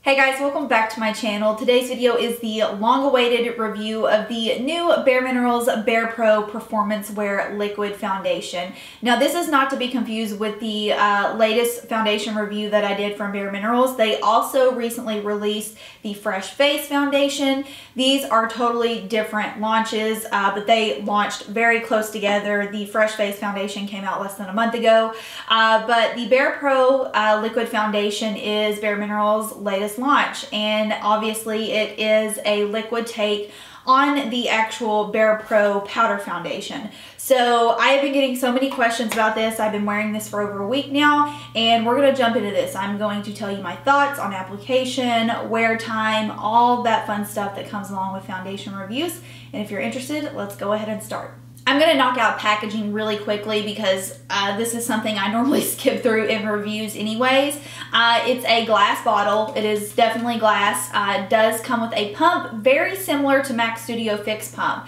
Hey guys, welcome back to my channel. Today's video is the long-awaited review of the new bareMinerals barePro Performance Wear Liquid Foundation. Now this is not to be confused with the latest foundation review that I did from bareMinerals. They also recently released the Fresh Face Foundation. These are totally different launches, but they launched very close together. The Fresh Face Foundation came out less than a month ago, but the barePro Liquid Foundation is bareMinerals' latest launch, and obviously it is a liquid take on the actual barePro powder foundation. So I have been getting so many questions about this. I've been wearing this for over a week now, and we're going to jump into this. I'm going to tell you my thoughts on application, wear time, all that fun stuff that comes along with foundation reviews. And if you're interested, let's go ahead and start. I'm going to knock out packaging really quickly because this is something I normally skip through in reviews anyways. It's a glass bottle. It is definitely glass. It does come with a pump very similar to MAC Studio Fix pump.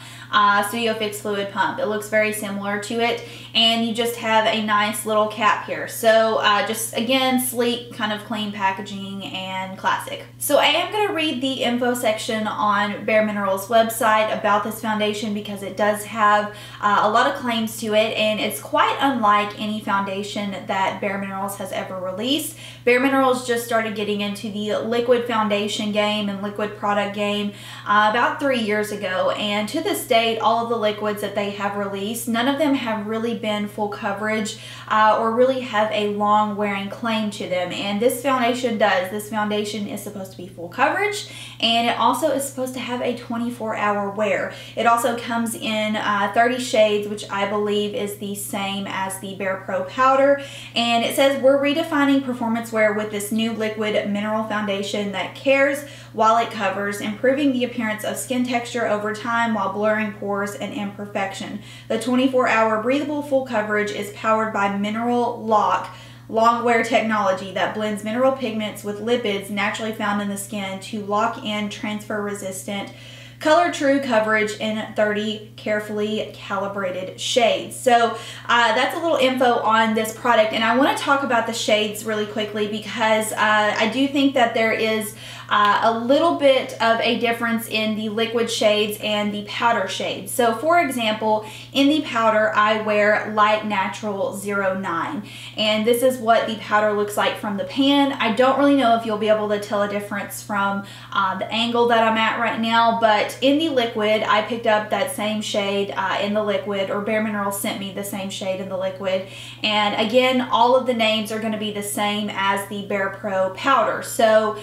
Studio Fix fluid pump. It looks very similar to it, and you just have a nice little cap here. So just again, sleek, kind of clean packaging and classic. So I am going to read the info section on bareMinerals' website about this foundation because it does have a lot of claims to it, and it's quite unlike any foundation that bareMinerals has ever released. bareMinerals just started getting into the liquid foundation game and liquid product game about 3 years ago, and to this day all of the liquids that they have released, none of them have really been full coverage or really have a long wearing claim to them, and this foundation does. This foundation is supposed to be full coverage, and it also is supposed to have a 24-hour wear. It also comes in 30 shades, which I believe is the same as the barePro powder, and it says we're redefining performance wear with this new liquid mineral foundation that cares while it covers, improving the appearance of skin texture over time while blurring pores and imperfection. The 24-hour breathable full coverage is powered by Mineral Lock long wear technology that blends mineral pigments with lipids naturally found in the skin to lock in transfer resistant color true coverage in 30 carefully calibrated shades. So that's a little info on this product, and I want to talk about the shades really quickly because I do think that there is a little bit of a difference in the liquid shades and the powder shades. So for example, in the powder I wear Light Natural 09, and this is what the powder looks like from the pan. I don't really know if you'll be able to tell a difference from the angle that I'm at right now, but in the liquid I picked up that same shade in the liquid, or bareMinerals sent me the same shade in the liquid, and again all of the names are going to be the same as the barePro powder. So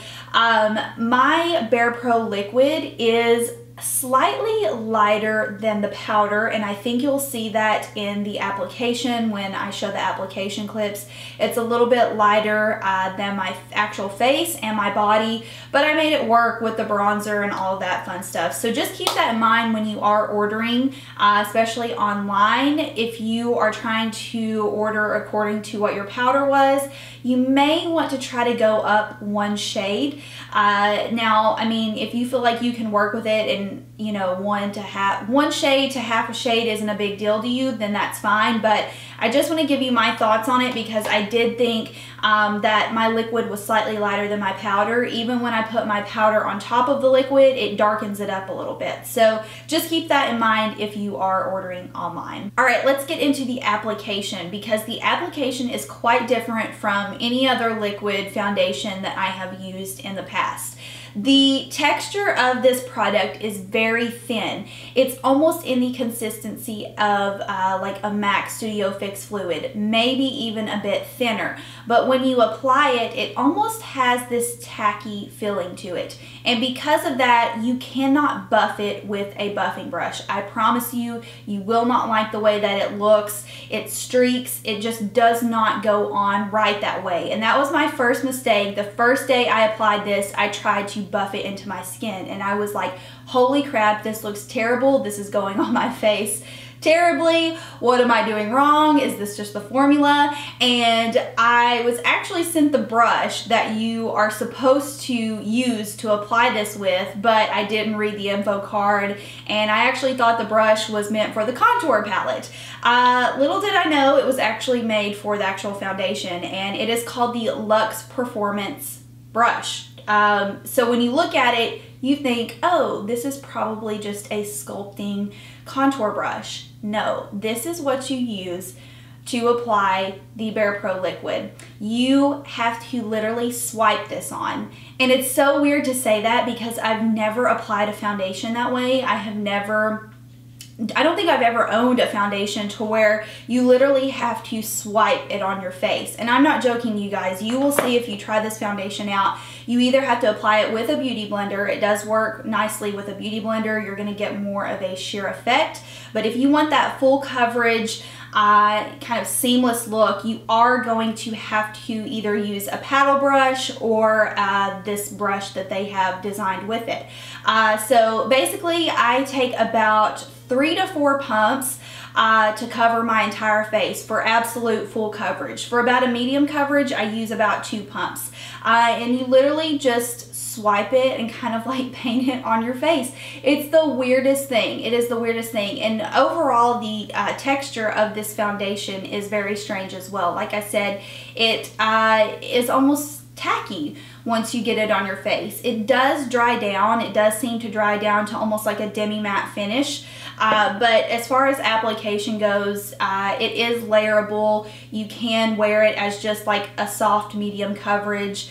my barePro liquid is slightly lighter than the powder, and I think you'll see that in the application when I show the application clips. It's a little bit lighter than my actual face and my body, but I made it work with the bronzer and all of that fun stuff. So just keep that in mind when you are ordering, especially online. If you are trying to order according to what your powder was, you may want to try to go up one shade. Now, I mean, if you feel like you can work with it and you know, one shade to half a shade isn't a big deal to you, then that's fine. But I just want to give you my thoughts on it because I did think that my liquid was slightly lighter than my powder. Even when I put my powder on top of the liquid, it darkens it up a little bit. So just keep that in mind if you are ordering online. All right, let's get into the application because the application is quite different from any other liquid foundation that I have used in the past. The texture of this product is very thin. It's almost in the consistency of like a MAC Studio Fix fluid, maybe even a bit thinner. But when you apply it, it almost has this tacky feeling to it. And because of that, you cannot buff it with a buffing brush. I promise you, you will not like the way that it looks. It streaks. It just does not go on right that way. And that was my first mistake. The first day I applied this, I tried to buff it into my skin, and I was like, holy crap, this looks terrible. This is going on my face terribly. What am I doing wrong? Is this just the formula? And I was actually sent the brush that you are supposed to use to apply this with, but I didn't read the info card, and I actually thought the brush was meant for the contour palette. Little did I know it was actually made for the actual foundation, and it is called the Luxe Performance brush. So when you look at it, you think, oh, this is probably just a sculpting contour brush. No, this is what you use to apply the barePro liquid. You have to literally swipe this on. And it's so weird to say that because I've never applied a foundation that way. I don't think I've ever owned a foundation to where you literally have to swipe it on your face. And I'm not joking, you guys. You will see if you try this foundation out, you either have to apply it with a beauty blender. It does work nicely with a beauty blender. You're gonna get more of a sheer effect. But if you want that full coverage, kind of seamless look, you are going to have to either use a paddle brush or this brush that they have designed with it. So basically I take about 3 to 4 pumps to cover my entire face for absolute full coverage. For about a medium coverage, I use about 2 pumps. And you literally just swipe it and kind of like paint it on your face. It's the weirdest thing. It is the weirdest thing. And overall, the texture of this foundation is very strange as well. Like I said, it is almost tacky once you get it on your face. It does dry down. It does seem to dry down to almost like a demi matte finish. But as far as application goes, it is layerable. You can wear it as just like a soft medium coverage,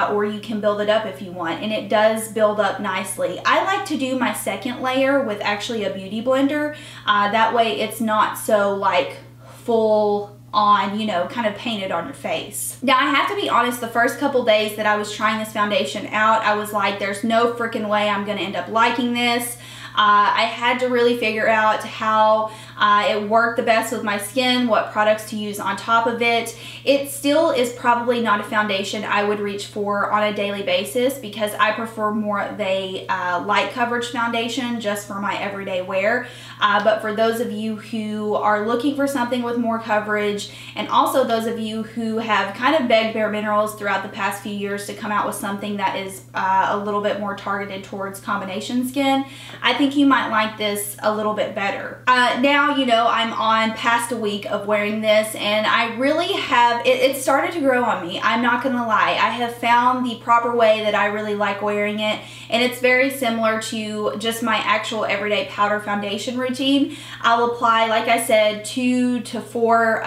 or you can build it up if you want, and it does build up nicely. I like to do my second layer with actually a beauty blender. That way it's not so like full on, you know, kind of painted on your face. Now I have to be honest, the first couple days that I was trying this foundation out, I was like, there's no freaking way I'm gonna end up liking this. I had to really figure out how it worked the best with my skin, what products to use on top of it. It still is probably not a foundation I would reach for on a daily basis because I prefer more of a light coverage foundation just for my everyday wear. But for those of you who are looking for something with more coverage, and also those of you who have kind of begged bareMinerals throughout the past few years to come out with something that is a little bit more targeted towards combination skin, I think you might like this a little bit better. Now, you know, I'm on past a week of wearing this, and I really have, it started to grow on me. I'm not gonna lie. I have found the proper way that I really like wearing it, and it's very similar to just my actual everyday powder foundation routine. I'll apply, like I said, 2 to 4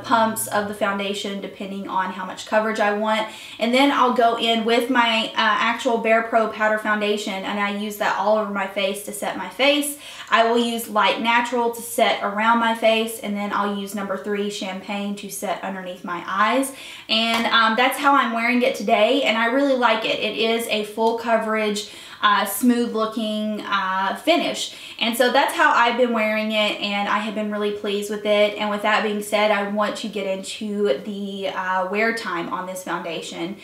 pumps of the foundation depending on how much coverage I want, and then I'll go in with my actual barePro powder foundation, and I use that all over my face to set my face. I will use Light Natural to set around my face, and then I'll use number 3 Champagne to set underneath my eyes. And that's how I'm wearing it today, and I really like it. It is a full coverage, smooth looking finish, and so that's how I've been wearing it, and I have been really pleased with it. And with that being said, I want to get into the wear time on this foundation.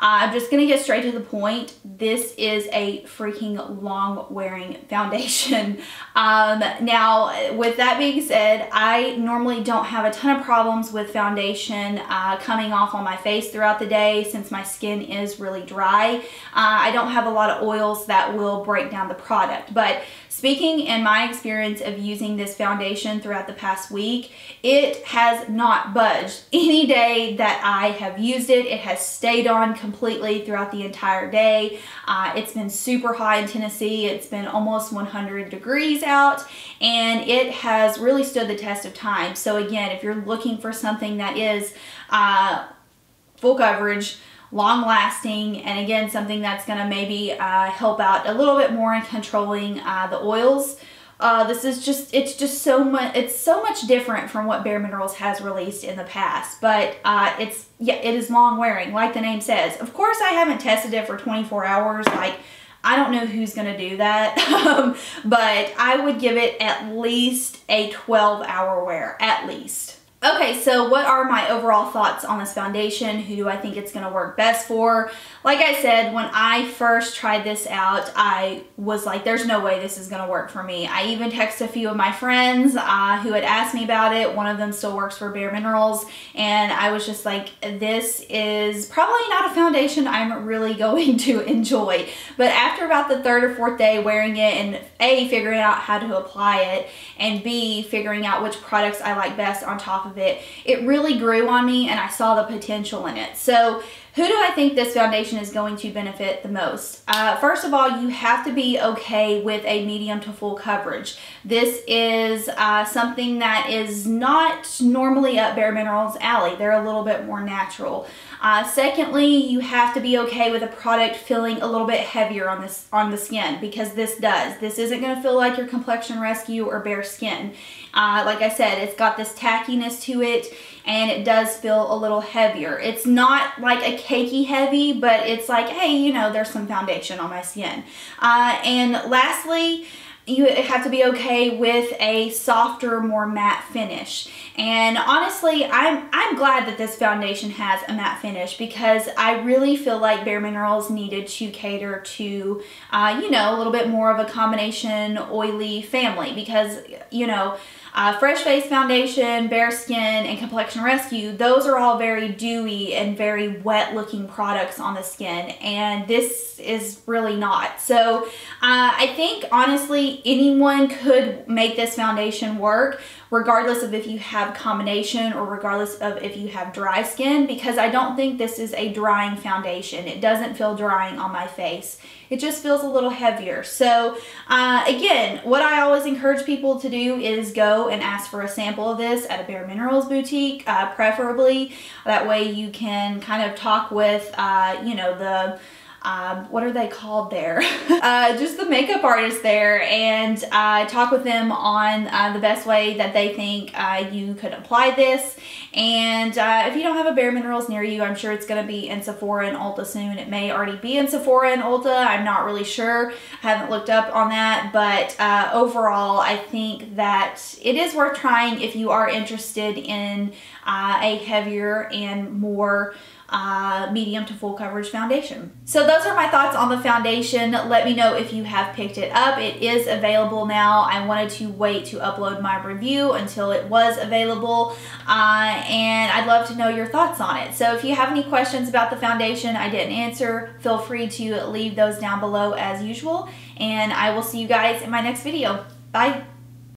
I'm just gonna get straight to the point. This is a freaking long wearing foundation. Now, with that being said, I normally don't have a ton of problems with foundation coming off on my face throughout the day since my skin is really dry. I don't have a lot of oils that will break down the product, but speaking in my experience of using this foundation throughout the past week, it has not budged. Any day that I have used it, it has stayed on completely throughout the entire day. It's been super hot in Tennessee. It's been almost 100 degrees out, and it has really stood the test of time. So again, if you're looking for something that is full coverage, long lasting, and again, something that's gonna maybe help out a little bit more in controlling the oils, this is just, it's so much different from what bareMinerals has released in the past. But it is long wearing, like the name says. Of course, I haven't tested it for 24 hours. Like, I don't know who's gonna do that, but I would give it at least a 12-hour wear, at least. Okay, so what are my overall thoughts on this foundation? Who do I think it's gonna work best for? Like I said, when I first tried this out, I was like, there's no way this is gonna work for me. I even texted a few of my friends who had asked me about it. One of them still works for bareMinerals, and I was just like, this is probably not a foundation I'm really going to enjoy. But after about the 3rd or 4th day wearing it, and A, figuring out how to apply it, and B, figuring out which products I like best on top of it, it really grew on me, and I saw the potential in it. So Who do I think this foundation is going to benefit the most? First of all, you have to be okay with a medium to full coverage. This is something that is not normally up bareMinerals' alley. They're a little bit more natural. Secondly, you have to be okay with a product feeling a little bit heavier on the skin, because this does. This isn't going to feel like your Complexion Rescue or Bare Skin. Like I said, it's got this tackiness to it, and it does feel a little heavier. It's not like a cakey heavy, but it's like, hey, you know, there's some foundation on my skin. And lastly, you have to be okay with a softer, more matte finish. And honestly, I'm glad that this foundation has a matte finish, because I really feel like bareMinerals needed to cater to, you know, a little bit more of a combination oily family, because, you know, Fresh Face Foundation, Bare Skin, and Complexion Rescue, those are all very dewy and very wet looking products on the skin, and this is really not. So I think honestly anyone could make this foundation work, regardless of if you have combination or regardless of if you have dry skin, because I don't think this is a drying foundation. It doesn't feel drying on my face. It just feels a little heavier. So again, what I always encourage people to do is go and ask for a sample of this at a bareMinerals boutique, preferably. That way you can kind of talk with, you know, the what are they called there? Just the makeup artist there, and talk with them on the best way that they think you could apply this. And if you don't have a bareMinerals near you, I'm sure it's going to be in Sephora and Ulta soon. It may already be in Sephora and Ulta. I'm not really sure. I haven't looked up on that, but overall, I think that it is worth trying if you are interested in a heavier and more medium to full coverage foundation. So those are my thoughts on the foundation. Let me know if you have picked it up. It is available now. I wanted to wait to upload my review until it was available, and I'd love to know your thoughts on it. So if you have any questions about the foundation I didn't answer, feel free to leave those down below as usual, and I will see you guys in my next video. Bye.